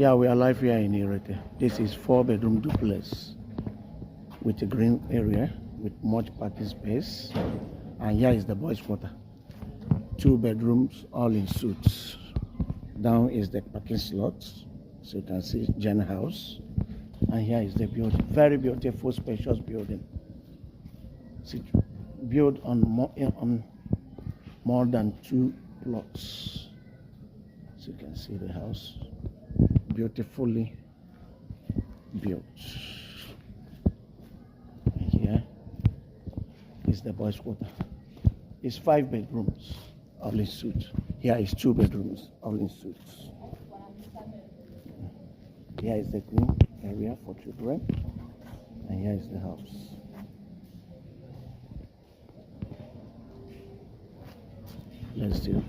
Yeah, we are live here in Irete. This is 4-bedroom duplex with a green area with much parking space. And here is the boys' quarter. 2 bedrooms, all in suites. Down is the parking slot, so you can see gen house. And here is the building. Very beautiful, spacious building. Built on more than 2 plots. So you can see the house. Beautifully built. And here is the boys' quarter. It's 5 bedrooms, all in suites. Here is 2 bedrooms, all in suites. Here is the green area for children, and here is the house. Let's do.